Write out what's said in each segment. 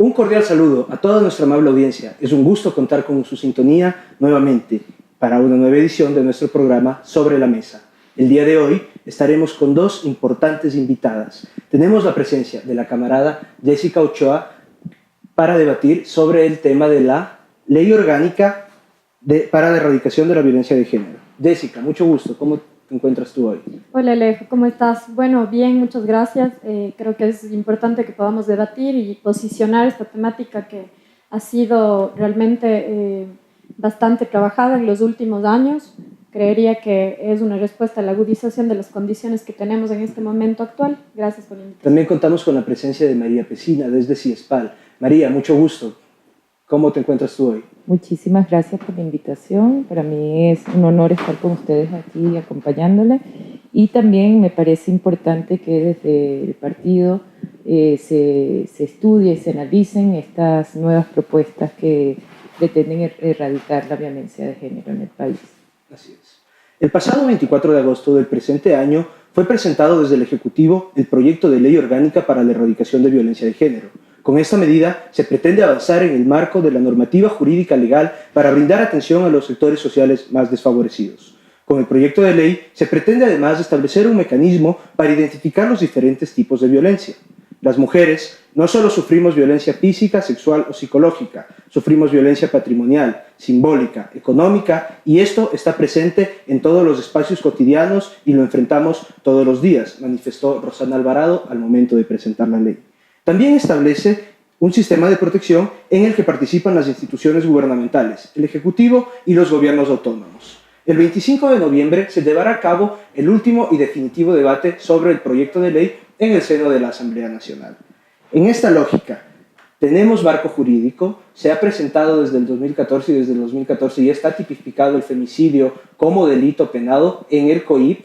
Un cordial saludo a toda nuestra amable audiencia. Es un gusto contar con su sintonía nuevamente para una nueva edición de nuestro programa Sobre la Mesa. El día de hoy estaremos con dos importantes invitadas. Tenemos la presencia de la camarada Jessica Ochoa para debatir sobre el tema de la Ley Orgánica para la Erradicación de la Violencia de Género. Jessica, mucho gusto. ¿Cómo te encuentras tú hoy? Hola Alejo, ¿cómo estás? Bueno, bien, muchas gracias. Creo que es importante que podamos debatir y posicionar esta temática que ha sido realmente bastante trabajada en los últimos años. Creería que es una respuesta a la agudización de las condiciones que tenemos en este momento actual. Gracias por la invitación. También contamos con la presencia de María Pesina desde CIESPAL. María, mucho gusto. ¿Cómo te encuentras tú hoy? Muchísimas gracias por la invitación. Para mí es un honor estar con ustedes aquí acompañándole. Y también me parece importante que desde el partido se estudie y se analicen estas nuevas propuestas que pretenden erradicar la violencia de género en el país. Así es. El pasado 24 de agosto del presente año fue presentado desde el Ejecutivo el proyecto de Ley Orgánica para la Erradicación de Violencia de Género. Con esta medida se pretende avanzar en el marco de la normativa jurídica legal para brindar atención a los sectores sociales más desfavorecidos. Con el proyecto de ley se pretende además establecer un mecanismo para identificar los diferentes tipos de violencia. Las mujeres no solo sufrimos violencia física, sexual o psicológica, sufrimos violencia patrimonial, simbólica, económica, y esto está presente en todos los espacios cotidianos y lo enfrentamos todos los días, manifestó Rosana Alvarado al momento de presentar la ley. También establece un sistema de protección en el que participan las instituciones gubernamentales, el Ejecutivo y los gobiernos autónomos. El 25 de noviembre se llevará a cabo el último y definitivo debate sobre el proyecto de ley en el seno de la Asamblea Nacional. En esta lógica, tenemos marco jurídico, se ha presentado desde el 2014 y desde el 2014 ya está tipificado el femicidio como delito penado en el COIP.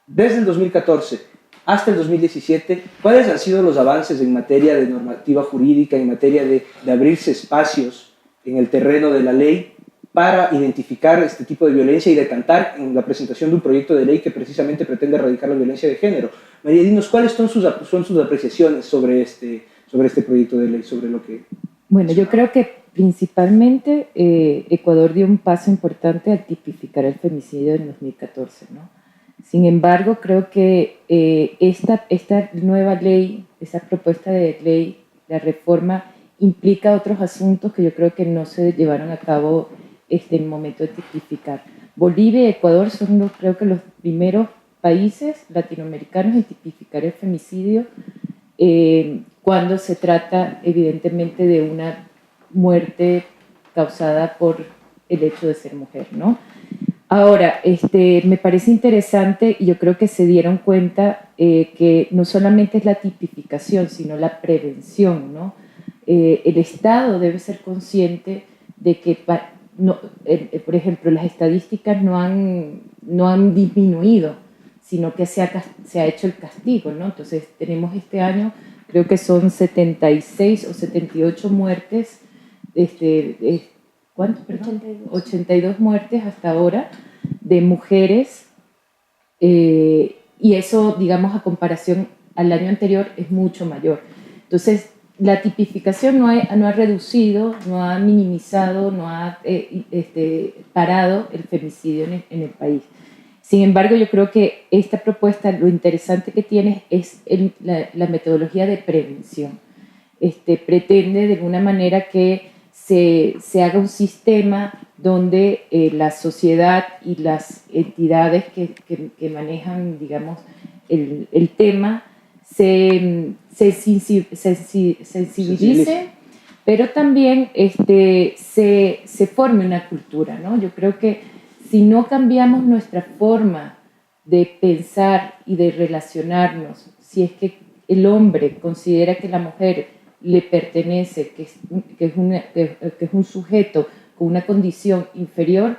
Desde el 2014 hasta el 2017, ¿cuáles han sido los avances en materia de normativa jurídica, en materia de abrirse espacios en el terreno de la ley para identificar este tipo de violencia y decantar en la presentación de un proyecto de ley que precisamente pretende erradicar la violencia de género? María, dinos, ¿cuáles son sus apreciaciones sobre este proyecto de ley, sobre lo que... Bueno, yo creo que principalmente Ecuador dio un paso importante al tipificar el femicidio en 2014, ¿no? Sin embargo, creo que esta nueva ley, esa propuesta de ley, la reforma, implica otros asuntos que yo creo que no se llevaron a cabo en el momento de tipificar. Bolivia y Ecuador son, creo que, los primeros países latinoamericanos en tipificar el femicidio cuando se trata, evidentemente, de una muerte causada por el hecho de ser mujer, ¿no? Ahora, me parece interesante y yo creo que se dieron cuenta que no solamente es la tipificación, sino la prevención, ¿no? El Estado debe ser consciente de que, por ejemplo, las estadísticas no han disminuido, sino que se ha hecho el castigo, ¿no? Entonces, tenemos este año, creo que son 76 o 78 muertes, ¿cuántos? 82 muertes hasta ahora de mujeres, y eso, digamos, a comparación al año anterior es mucho mayor. Entonces, la tipificación no ha reducido, no ha minimizado, no ha parado el femicidio en el país. Sin embargo, yo creo que esta propuesta, lo interesante que tiene es la metodología de prevención. Pretende de alguna manera que se haga un sistema donde la sociedad y las entidades que manejan, digamos, el tema se sensibilicen, pero también se forme una cultura, ¿no? Yo creo que si no cambiamos nuestra forma de pensar y de relacionarnos, si es que el hombre considera que la mujer le pertenece, que es un sujeto con una condición inferior,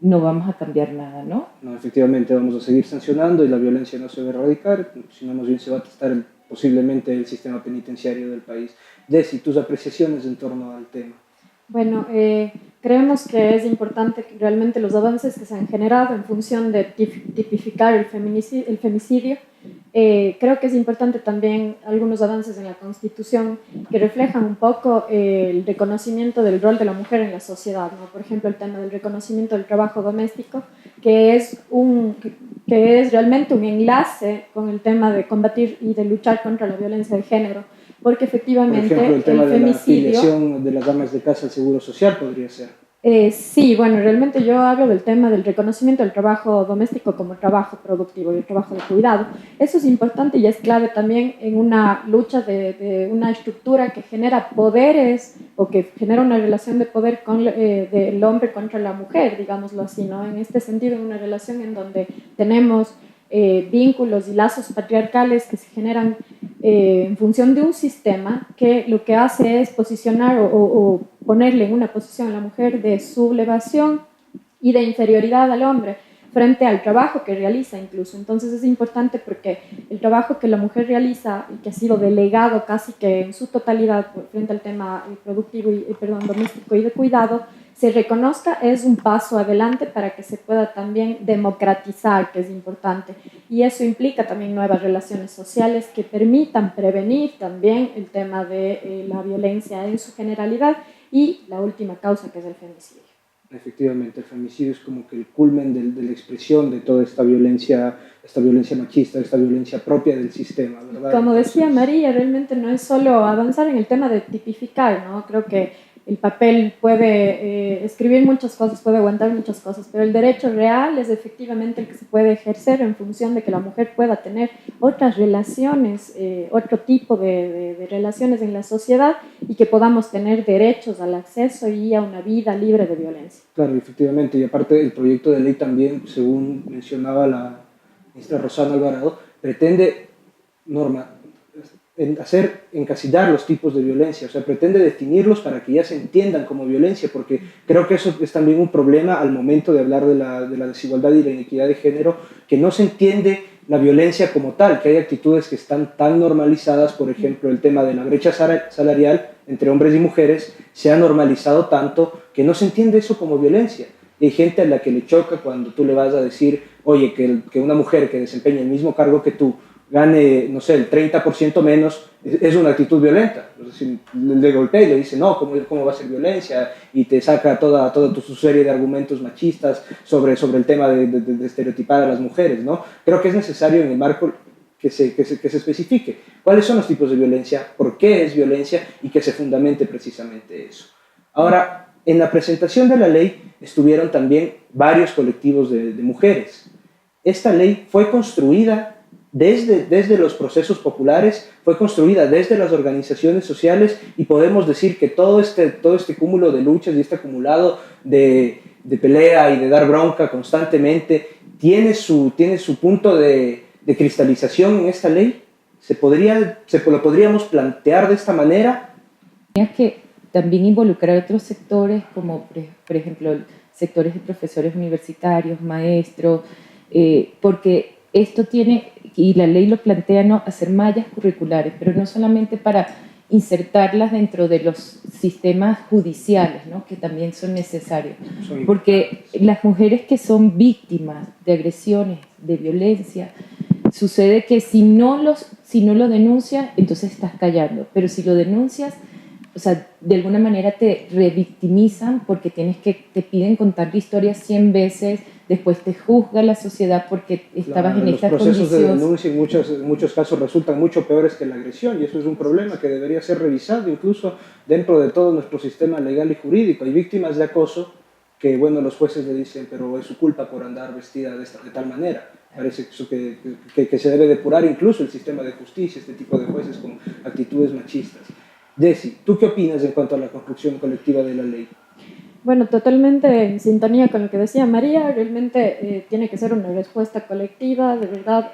no vamos a cambiar nada, ¿no? No, efectivamente vamos a seguir sancionando y la violencia no se va a erradicar, sino más bien se va a testar posiblemente el sistema penitenciario del país. Jessy, tus apreciaciones en torno al tema. Bueno, creemos que es importante que realmente los avances que se han generado en función de tipificar el femicidio Creo que es importante también algunos avances en la Constitución que reflejan un poco el reconocimiento del rol de la mujer en la sociedad, ¿no? Por ejemplo, el tema del reconocimiento del trabajo doméstico, que es realmente un enlace con el tema de combatir y de luchar contra la violencia de género, porque efectivamente Por ejemplo, el tema el de la femicidio... afiliación de las damas de casa al Seguro Social podría ser. Sí, bueno, realmente yo hablo del tema del reconocimiento del trabajo doméstico como trabajo productivo y el trabajo de cuidado. Eso es importante y es clave también en una lucha de una estructura que genera poderes o que genera una relación de poder del hombre contra la mujer, digámoslo así, ¿no? En este sentido, en una relación en donde tenemos vínculos y lazos patriarcales que se generan en función de un sistema que lo que hace es posicionar o ponerle en una posición a la mujer de sublevación y de inferioridad al hombre frente al trabajo que realiza incluso. Entonces es importante porque el trabajo que la mujer realiza y que ha sido delegado casi que en su totalidad frente al tema productivo doméstico y de cuidado, se reconozca es un paso adelante para que se pueda también democratizar, que es importante. Y eso implica también nuevas relaciones sociales que permitan prevenir también el tema de la violencia en su generalidad y la última causa, que es el femicidio. Efectivamente, el femicidio es como que el culmen de la expresión de toda esta violencia machista, esta violencia propia del sistema, ¿verdad? Como decía María, realmente no es solo avanzar en el tema de tipificar, ¿no? Creo que el papel puede escribir muchas cosas, puede aguantar muchas cosas, pero el derecho real es efectivamente el que se puede ejercer en función de que la mujer pueda tener otras relaciones, otro tipo de relaciones en la sociedad y que podamos tener derechos al acceso y a una vida libre de violencia. Claro, efectivamente, y aparte el proyecto de ley también, según mencionaba la ministra Rosana Alvarado, pretende encasillar los tipos de violencia, o sea, pretende definirlos para que ya se entiendan como violencia, porque creo que eso es también un problema al momento de hablar de la desigualdad y la inequidad de género, que no se entiende la violencia como tal, que hay actitudes que están tan normalizadas, por ejemplo, el tema de la brecha salarial entre hombres y mujeres se ha normalizado tanto que no se entiende eso como violencia. Y hay gente a la que le choca cuando tú le vas a decir, oye, que una mujer que desempeña el mismo cargo que tú gane, no sé, el 30% menos, es una actitud violenta. Entonces, le golpea y le dice, no, ¿cómo va a ser violencia? Y te saca toda su serie de argumentos machistas sobre el tema de estereotipar a las mujeres, ¿no? Creo que es necesario en el marco que se especifique cuáles son los tipos de violencia, por qué es violencia y que se fundamente precisamente eso. Ahora, en la presentación de la ley estuvieron también varios colectivos de mujeres. Esta ley fue construida desde los procesos populares, fue construida desde las organizaciones sociales y podemos decir que todo este cúmulo de luchas y este acumulado de pelea y de dar bronca constantemente tiene su punto de cristalización en esta ley. ¿Lo podríamos plantear de esta manera? Tenía que también involucrar a otros sectores como por ejemplo sectores de profesores universitarios, maestros, porque esto tiene, y la ley lo plantea, ¿no?, hacer mallas curriculares, pero no solamente para insertarlas dentro de los sistemas judiciales, ¿no?, que también son necesarios, porque las mujeres que son víctimas de agresiones, de violencia, sucede que si no lo denuncias, entonces estás callando, pero si lo denuncias, o sea, de alguna manera te revictimizan porque te piden contar la historia 100 veces, después te juzga la sociedad porque estabas en estas condiciones. Los procesos de denuncia en muchos casos resultan mucho peores que la agresión y eso es un problema que debería ser revisado incluso dentro de todo nuestro sistema legal y jurídico. Hay víctimas de acoso que, bueno, los jueces le dicen, pero es su culpa por andar vestida de tal manera. Parece que se debe depurar incluso el sistema de justicia, este tipo de jueces con actitudes machistas. Desi, ¿tú qué opinas en cuanto a la construcción colectiva de la ley? Bueno, totalmente en sintonía con lo que decía María, realmente tiene que ser una respuesta colectiva, de verdad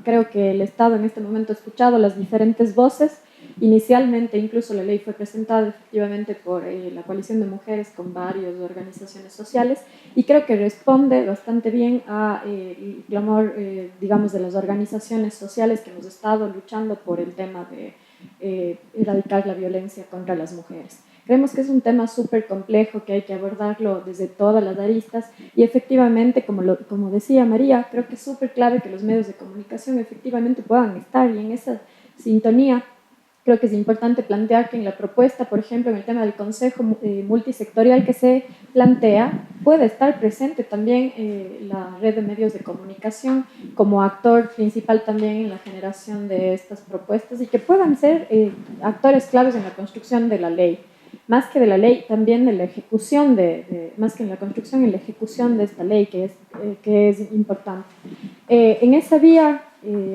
creo que el Estado en este momento ha escuchado las diferentes voces. Inicialmente incluso la ley fue presentada efectivamente por la coalición de mujeres con varias organizaciones sociales y creo que responde bastante bien al clamor, digamos, de las organizaciones sociales que hemos estado luchando por el tema de erradicar la violencia contra las mujeres. Creemos que es un tema súper complejo, que hay que abordarlo desde todas las aristas y efectivamente, como decía María, creo que es súper clave que los medios de comunicación efectivamente puedan estar y en esa sintonía. Creo que es importante plantear que en la propuesta, por ejemplo, en el tema del consejo multisectorial que se plantea, puede estar presente también la red de medios de comunicación como actor principal también en la generación de estas propuestas y que puedan ser actores claves en la construcción de la ley. Más que de la ley, también de la ejecución, más que en la construcción, en la ejecución de esta ley, que es importante. En esa vía,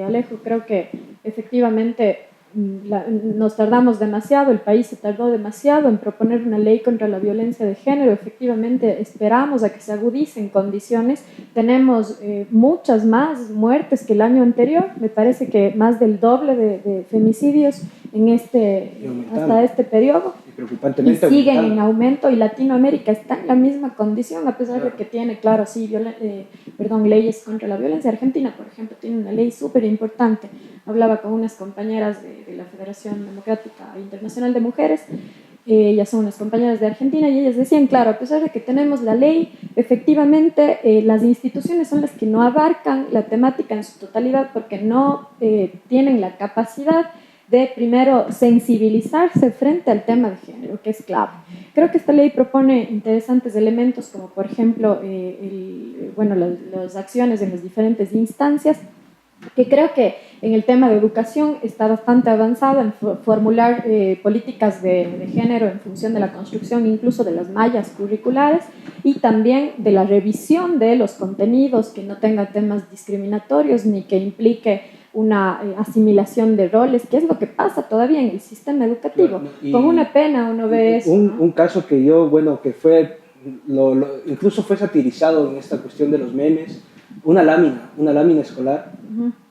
Alejo, creo que efectivamente nos tardamos demasiado, el país se tardó demasiado en proponer una ley contra la violencia de género. Efectivamente esperamos a que se agudicen condiciones. Tenemos muchas más muertes que el año anterior, me parece que más del doble de femicidios hasta este periodo, y siguen en aumento, y Latinoamérica está en la misma condición a pesar de que tiene, claro, sí, leyes contra la violencia. Argentina, por ejemplo, tiene una ley súper importante. Hablaba con unas compañeras de la Federación Democrática Internacional de Mujeres, ellas son unas compañeras de Argentina, y ellas decían, claro, a pesar de que tenemos la ley, efectivamente las instituciones son las que no abarcan la temática en su totalidad porque no tienen la capacidad de primero sensibilizarse frente al tema de género, que es clave. Creo que esta ley propone interesantes elementos como por ejemplo las acciones en las diferentes instancias, que creo que en el tema de educación está bastante avanzado en formular políticas de género en función de la construcción incluso de las mallas curriculares y también de la revisión de los contenidos que no tenga temas discriminatorios ni que implique una asimilación de roles, que es lo que pasa todavía en el sistema educativo. Claro, con una pena uno ve eso. Un caso que que fue, incluso fue satirizado en esta cuestión de los memes, una lámina escolar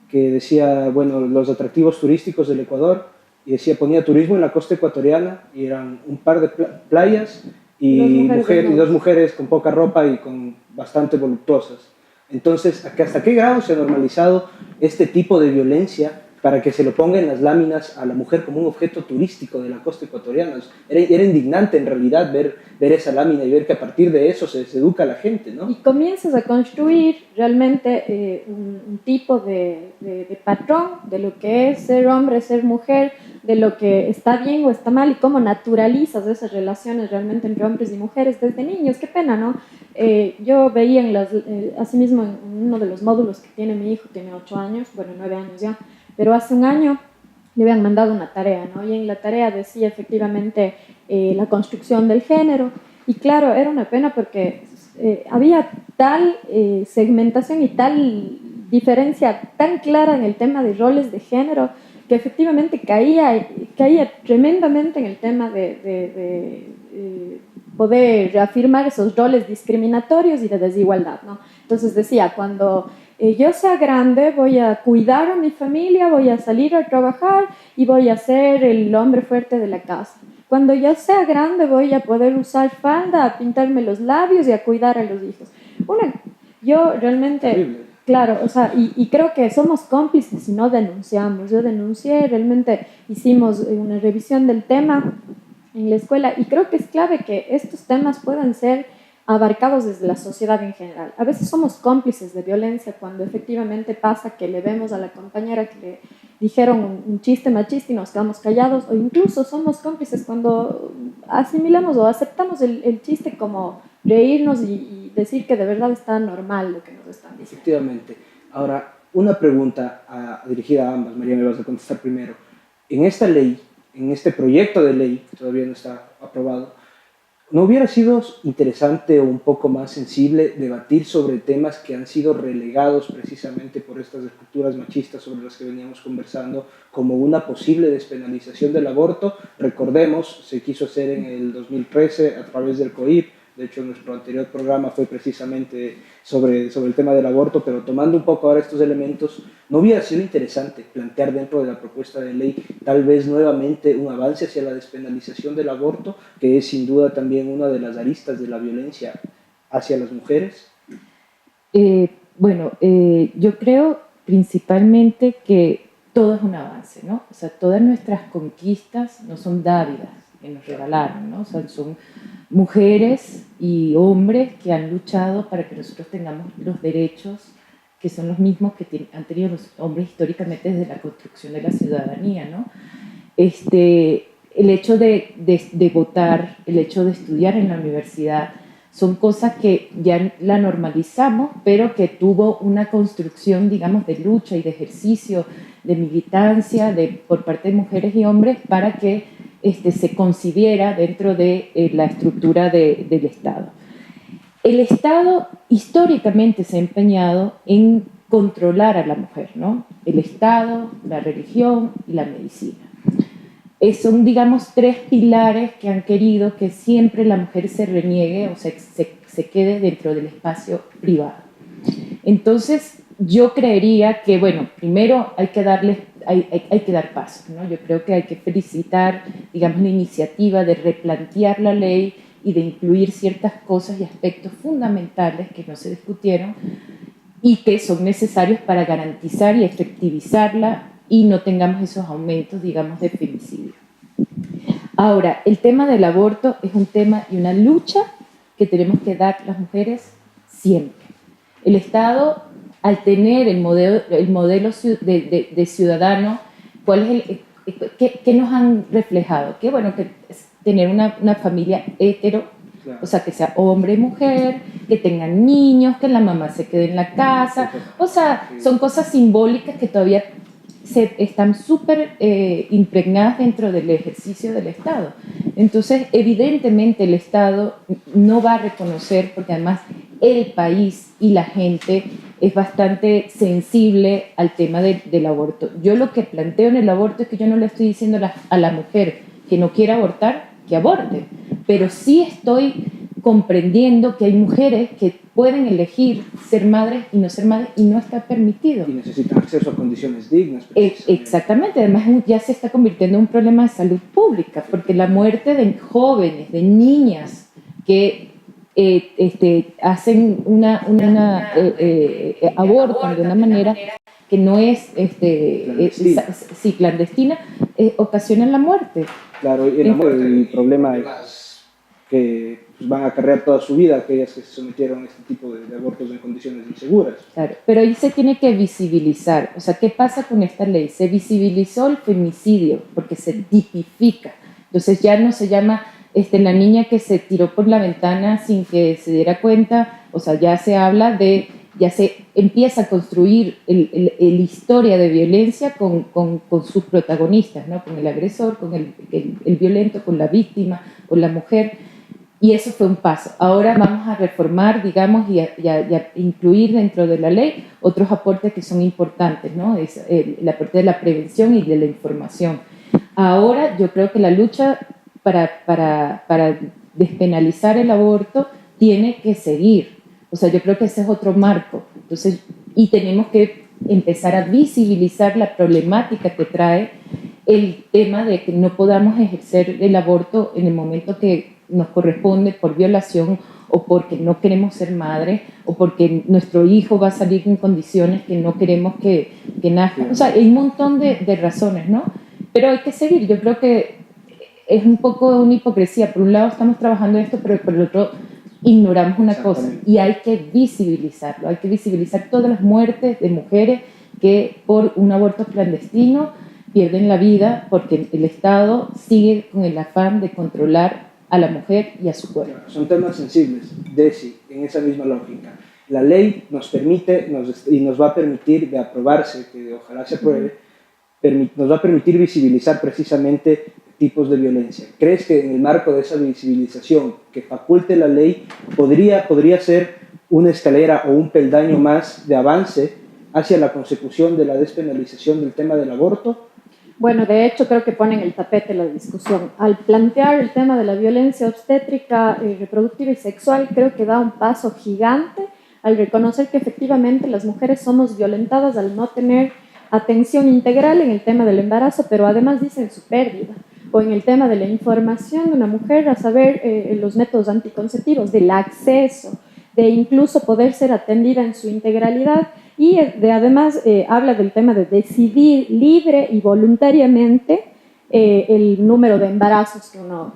que decía, los atractivos turísticos del Ecuador, y ponía turismo en la costa ecuatoriana, y eran un par de playas y dos mujeres con poca ropa y con bastante voluptuosas. Entonces, ¿hasta qué grado se ha normalizado este tipo de violencia para que se lo ponga en las láminas a la mujer como un objeto turístico de la costa ecuatoriana? Era indignante en realidad ver esa lámina y ver que a partir de eso se educa a la gente, ¿no? Y comienzas a construir realmente un tipo de patrón de lo que es ser hombre, ser mujer, de lo que está bien o está mal y cómo naturalizas esas relaciones realmente entre hombres y mujeres desde niños. Qué pena, ¿no? Yo veía asimismo en uno de los módulos que tiene mi hijo, tiene 8 años, 9 años ya, pero hace un año le habían mandado una tarea, ¿no? Y en la tarea decía efectivamente la construcción del género, y claro, era una pena porque había tal segmentación y tal diferencia tan clara en el tema de roles de género que efectivamente caía tremendamente en el tema de poder reafirmar esos roles discriminatorios y de desigualdad, ¿no? Entonces decía, cuando yo sea grande voy a cuidar a mi familia, voy a salir a trabajar y voy a ser el hombre fuerte de la casa. Cuando yo sea grande voy a poder usar falda, a pintarme los labios y a cuidar a los hijos. Yo realmente... Claro, o sea, y creo que somos cómplices y no denunciamos. Yo denuncié, realmente hicimos una revisión del tema en la escuela y creo que es clave que estos temas puedan ser abarcados desde la sociedad en general. A veces somos cómplices de violencia cuando efectivamente pasa que le vemos a la compañera que le dijeron un chiste machista y nos quedamos callados, o incluso somos cómplices cuando asimilamos o aceptamos el chiste como reírnos y decir que de verdad está normal lo que nos están diciendo. Efectivamente. Ahora, una pregunta dirigida a ambas. María, me vas a contestar primero. En esta ley, en este proyecto de ley, que todavía no está aprobado, ¿no hubiera sido interesante o un poco más sensible debatir sobre temas que han sido relegados precisamente por estas estructuras machistas sobre las que veníamos conversando, como una posible despenalización del aborto? Recordemos, se quiso hacer en el 2013 a través del COIP. De hecho, nuestro anterior programa fue precisamente sobre el tema del aborto, pero tomando un poco ahora estos elementos, ¿no hubiera sido interesante plantear dentro de la propuesta de ley tal vez nuevamente un avance hacia la despenalización del aborto, que es sin duda también una de las aristas de la violencia hacia las mujeres? Yo creo principalmente que todo es un avance, ¿no? O sea, todas nuestras conquistas no son dávidas. que nos regalaron, ¿no? O sea, son mujeres y hombres que han luchado para que nosotros tengamos los derechos que son los mismos que han tenido los hombres históricamente desde la construcción de la ciudadanía, ¿no? El hecho de votar, el hecho de estudiar en la universidad, son cosas que ya la normalizamos, pero que tuvo una construcción, digamos, de lucha y de ejercicio, de militancia por parte de mujeres y hombres para que se concibiera dentro de la estructura del Estado. El Estado históricamente se ha empeñado en controlar a la mujer, ¿no? El Estado, la religión y la medicina. Son, digamos, tres pilares que han querido que siempre la mujer se reniegue o se quede dentro del espacio privado. Entonces, yo creería que, bueno, primero hay que dar pasos, ¿no? Yo creo que hay que felicitar, digamos, la iniciativa de replantear la ley y de incluir ciertas cosas y aspectos fundamentales que no se discutieron y que son necesarios para garantizar y efectivizarla y no tengamos esos aumentos, digamos, de femicidio. Ahora, el tema del aborto es un tema y una lucha que tenemos que dar las mujeres siempre. El Estado, al tener el modelo de ciudadano, ¿qué nos han reflejado? Que bueno, que tener una familia hetero, claro. O sea, que sea hombre y mujer, que tengan niños, que la mamá se quede en la casa, o sea, son cosas simbólicas que todavía están súper impregnadas dentro del ejercicio del Estado. Entonces, evidentemente el Estado no va a reconocer, porque además el país y la gente es bastante sensible al tema del aborto. Yo lo que planteo en el aborto es que yo no le estoy diciendo a la mujer que no quiera abortar, que aborte, pero sí estoy comprendiendo que hay mujeres que pueden elegir ser madres y no ser madres y no está permitido. Y necesitan acceso a condiciones dignas. Exactamente, además ya se está convirtiendo en un problema de salud pública, porque la muerte de jóvenes, de niñas que hacen abortan de una manera que no es clandestina, ocasionan la muerte. Claro, el problema es que van a acarrear toda su vida aquellas que se sometieron a este tipo de abortos en condiciones inseguras. Claro, pero ahí se tiene que visibilizar. O sea, ¿qué pasa con esta ley? Se visibilizó el femicidio porque se tipifica. Entonces ya no se llama la niña que se tiró por la ventana sin que se diera cuenta. O sea, ya se habla ya se empieza a construir el historia de violencia con sus protagonistas, ¿no? Con el agresor, con el violento, con la víctima, con la mujer. Y eso fue un paso. Ahora vamos a reformar, digamos, y a incluir dentro de la ley otros aportes que son importantes, ¿no? Es el aporte de la prevención y de la información. Ahora yo creo que la lucha para despenalizar el aborto tiene que seguir. O sea, yo creo que ese es otro marco. Entonces, y tenemos que empezar a visibilizar la problemática que trae el tema de que no podamos ejercer el aborto en el momento que nos corresponde por violación o porque no queremos ser madre o porque nuestro hijo va a salir en condiciones que no queremos que nazca. O sea, hay un montón de razones, ¿no? Pero hay que seguir. Yo creo que es un poco una hipocresía. Por un lado estamos trabajando esto, pero por el otro ignoramos una cosa y hay que visibilizarlo. Hay que visibilizar todas las muertes de mujeres que por un aborto clandestino pierden la vida porque el Estado sigue con el afán de controlar a la mujer y a su cuerpo. Son temas sensibles, Desi, en esa misma lógica. La ley nos permite y nos va a permitir, de aprobarse, que ojalá se apruebe, nos va a permitir visibilizar precisamente tipos de violencia. ¿Crees que en el marco de esa visibilización que faculte la ley podría ser una escalera o un peldaño más de avance hacia la consecución de la despenalización del tema del aborto? Bueno, de hecho creo que ponen el tapete la discusión. Al plantear el tema de la violencia obstétrica, reproductiva y sexual, creo que da un paso gigante al reconocer que efectivamente las mujeres somos violentadas al no tener atención integral en el tema del embarazo, pero además dicen su pérdida, o en el tema de la información de una mujer a saber los métodos anticonceptivos, del acceso, de incluso poder ser atendida en su integralidad. Y además habla del tema de decidir libre y voluntariamente el número de embarazos que uno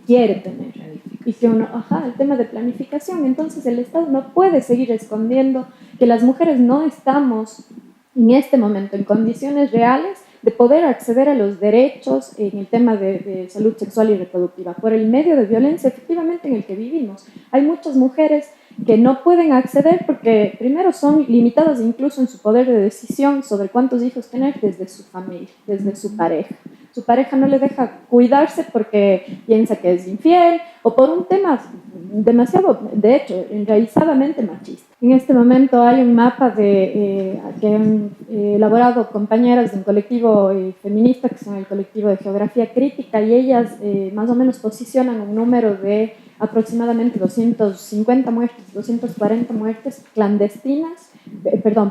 quiere tener. Y que el tema de planificación. Entonces el Estado no puede seguir escondiendo que las mujeres no estamos en este momento en condiciones reales de poder acceder a los derechos en el tema de salud sexual y reproductiva, por el medio de violencia efectivamente en el que vivimos. Hay muchas mujeres que no pueden acceder porque primero son limitadas incluso en su poder de decisión sobre cuántos hijos tener desde su familia, desde su pareja. Su pareja no le deja cuidarse porque piensa que es infiel o por un tema demasiado, de hecho, enraizadamente machista. En este momento hay un mapa que han elaborado compañeras de un colectivo feminista, que son el colectivo de Geografía Crítica, y ellas más o menos posicionan un número de aproximadamente 250 muertes, 240 muertes clandestinas,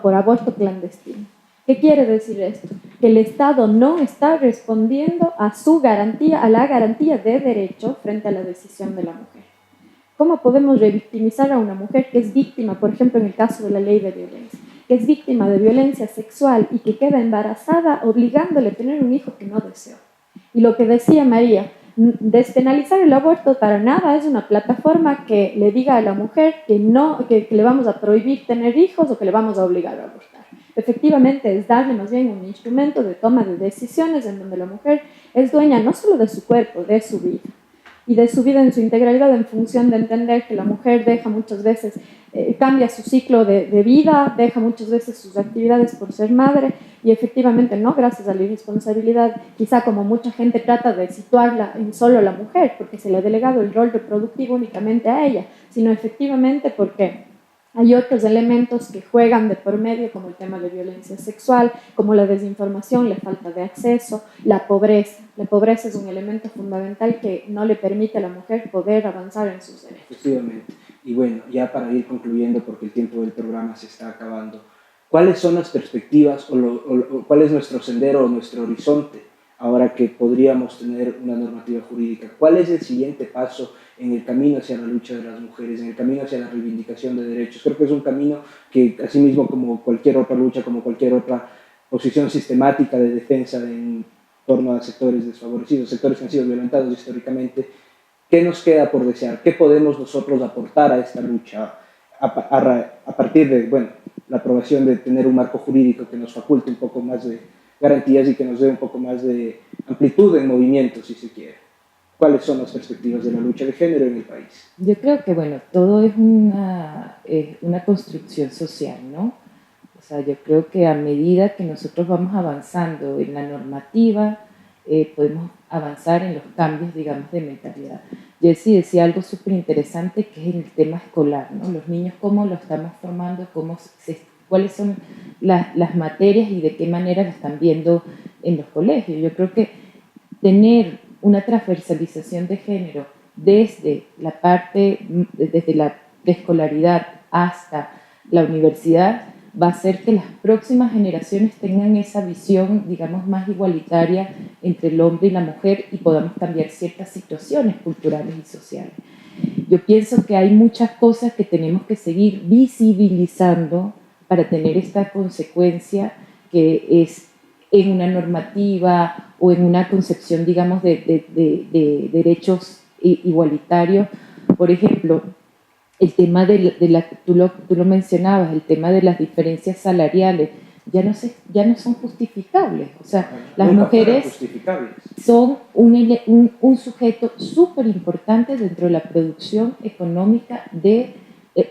por aborto clandestino. ¿Qué quiere decir esto? Que el Estado no está respondiendo a su garantía, a la garantía de derecho frente a la decisión de la mujer. ¿Cómo podemos revictimizar a una mujer que es víctima, por ejemplo, en el caso de la ley de violencia, que es víctima de violencia sexual y que queda embarazada obligándole a tener un hijo que no deseó? Y lo que decía María, despenalizar el aborto para nada es una plataforma que le diga a la mujer que le vamos a prohibir tener hijos o que le vamos a obligar a abortar. Efectivamente es darle más bien un instrumento de toma de decisiones en donde la mujer es dueña no solo de su cuerpo, de su vida, y de su vida en su integralidad en función de entender que la mujer deja muchas veces, cambia su ciclo de vida, deja muchas veces sus actividades por ser madre y efectivamente no gracias a la irresponsabilidad, quizá como mucha gente trata de situarla en solo la mujer, porque se le ha delegado el rol reproductivo únicamente a ella, sino efectivamente porque hay otros elementos que juegan de por medio, como el tema de violencia sexual, como la desinformación, la falta de acceso, la pobreza. La pobreza es un elemento fundamental que no le permite a la mujer poder avanzar en sus derechos. Efectivamente. Y bueno, ya para ir concluyendo, porque el tiempo del programa se está acabando, ¿cuáles son las perspectivas o cuál es nuestro sendero o nuestro horizonte ahora que podríamos tener una normativa jurídica? ¿Cuál es el siguiente paso en el camino hacia la lucha de las mujeres, en el camino hacia la reivindicación de derechos? Creo que es un camino que, asimismo, como cualquier otra lucha, como cualquier otra posición sistemática de defensa en torno a sectores desfavorecidos, sectores que han sido violentados históricamente, ¿qué nos queda por desear? ¿Qué podemos nosotros aportar a esta lucha a partir de, bueno, la aprobación de tener un marco jurídico que nos faculte un poco más de garantías y que nos dé un poco más de amplitud en movimiento, si se quiere? ¿Cuáles son las perspectivas de la lucha de género en el país? Yo creo que, bueno, todo es una construcción social, ¿no? O sea, yo creo que a medida que nosotros vamos avanzando en la normativa, podemos avanzar en los cambios, digamos, de mentalidad. Jessie decía algo súper interesante que es el tema escolar, ¿no? Los niños, cómo lo estamos formando, cuáles son las materias y de qué manera las están viendo en los colegios. Yo creo que tener una transversalización de género desde la preescolaridad hasta la universidad va a hacer que las próximas generaciones tengan esa visión, digamos, más igualitaria entre el hombre y la mujer y podamos cambiar ciertas situaciones culturales y sociales. Yo pienso que hay muchas cosas que tenemos que seguir visibilizando para tener esta consecuencia que es en una normativa o en una concepción, digamos, de derechos igualitarios. Por ejemplo, el tema tú lo mencionabas, el tema de las diferencias salariales, ya no son justificables. O sea, las mujeres son un sujeto súper importante dentro de la producción económica de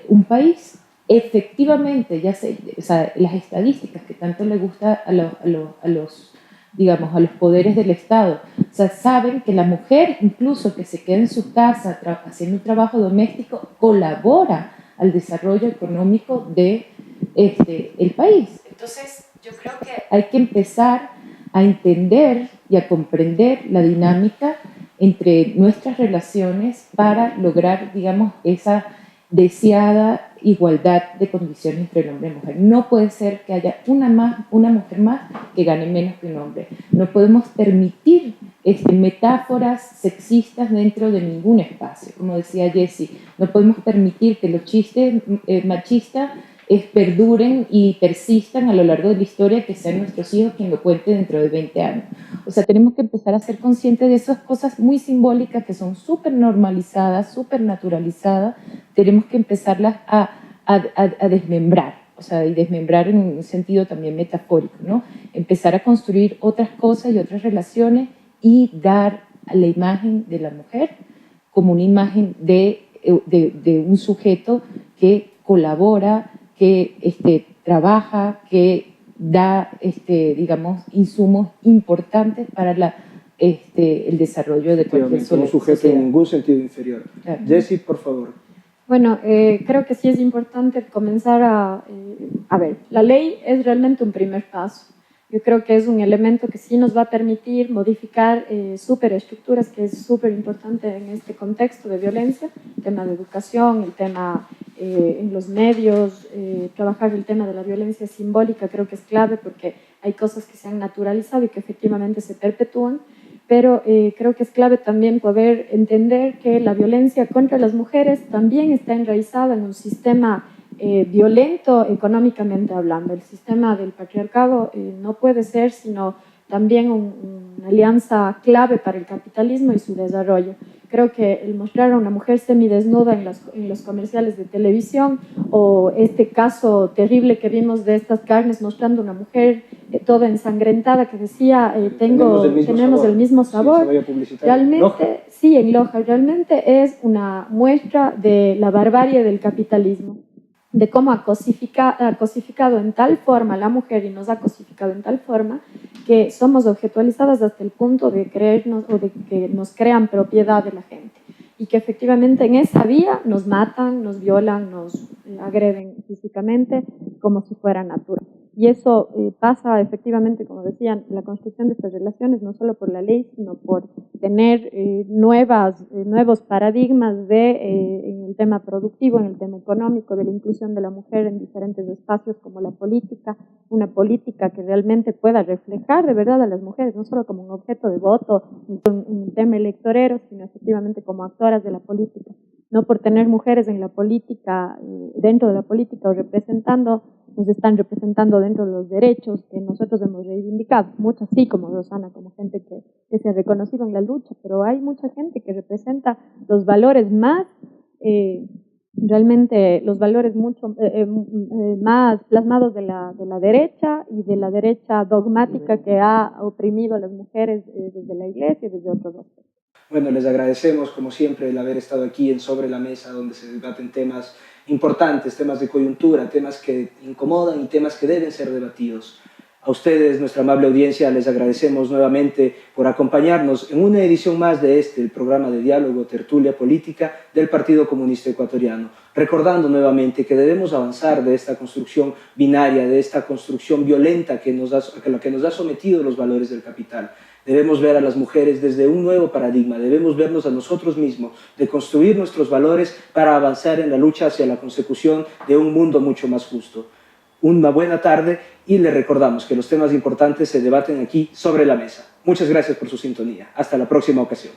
un país. Efectivamente, o sea, las estadísticas que tanto le gusta a los poderes del Estado, o sea, saben que la mujer, incluso que se queda en su casa haciendo un trabajo doméstico, colabora al desarrollo económico de el país. Entonces, yo creo que hay que empezar a entender y a comprender la dinámica entre nuestras relaciones para lograr, digamos, esa deseada igualdad de condiciones entre el hombre y la mujer. No puede ser que haya una mujer más que gane menos que un hombre. No podemos permitir metáforas sexistas dentro de ningún espacio. Como decía Jessie, no podemos permitir que los chistes machistas perduren y persistan a lo largo de la historia, que sean nuestros hijos quien lo cuente dentro de 20 años. O sea, tenemos que empezar a ser conscientes de esas cosas muy simbólicas que son súper normalizadas, súper naturalizadas. Tenemos que empezarlas a desmembrar, o sea, y desmembrar en un sentido también metafórico, ¿no? Empezar a construir otras cosas y otras relaciones y dar a la imagen de la mujer como una imagen de un sujeto que colabora, que trabaja, que da, digamos, insumos importantes para el desarrollo de cualquier sociedad. Un sujeto en ningún sentido inferior. Claro. Jessie, por favor. Bueno, creo que sí es importante comenzar a ver, la ley es realmente un primer paso. Yo creo que es un elemento que sí nos va a permitir modificar superestructuras, que es súper importante en este contexto de violencia, el tema de educación, el tema en los medios, trabajar el tema de la violencia simbólica creo que es clave porque hay cosas que se han naturalizado y que efectivamente se perpetúan, pero creo que es clave también poder entender que la violencia contra las mujeres también está enraizada en un sistema violento económicamente hablando. El sistema del patriarcado no puede ser sino también una alianza clave para el capitalismo y su desarrollo. Creo que el mostrar a una mujer semidesnuda en los comerciales de televisión o este caso terrible que vimos de estas carnes mostrando a una mujer toda ensangrentada que decía tenemos el mismo sabor. Sí, realmente, sí, en Loja, realmente es una muestra de la barbarie del capitalismo, de cómo ha cosificado en tal forma a la mujer y nos ha cosificado en tal forma que somos objetualizadas hasta el punto de creernos o de que nos crean propiedad de la gente y que efectivamente en esa vía nos matan, nos violan, nos agreden físicamente como si fuera natural. Y eso pasa efectivamente, como decían, la construcción de estas relaciones no solo por la ley, sino por tener nuevos paradigmas en el tema productivo, en el tema económico, de la inclusión de la mujer en diferentes espacios como la política, una política que realmente pueda reflejar de verdad a las mujeres, no solo como un objeto de voto en el tema electorero, sino efectivamente como actoras de la política. No por tener mujeres en la política, dentro de la política o nos están representando dentro de los derechos que nosotros hemos reivindicado. Muchas sí, como Rosana, como gente que se ha reconocido en la lucha, pero hay mucha gente que representa los valores más, realmente los valores mucho más plasmados de la derecha y de la derecha dogmática que ha oprimido a las mujeres desde la iglesia y desde otros aspectos. Bueno, les agradecemos como siempre el haber estado aquí en Sobre la Mesa, donde se debaten temas importantes, temas de coyuntura, temas que incomodan y temas que deben ser debatidos. A ustedes, nuestra amable audiencia, les agradecemos nuevamente por acompañarnos en una edición más de el programa de diálogo, tertulia política del Partido Comunista Ecuatoriano, recordando nuevamente que debemos avanzar de esta construcción binaria, de esta construcción violenta a la que nos ha sometido los valores del capital. Debemos ver a las mujeres desde un nuevo paradigma, debemos vernos a nosotros mismos, de construir nuestros valores para avanzar en la lucha hacia la consecución de un mundo mucho más justo. Una buena tarde y les recordamos que los temas importantes se debaten aquí sobre la mesa. Muchas gracias por su sintonía. Hasta la próxima ocasión.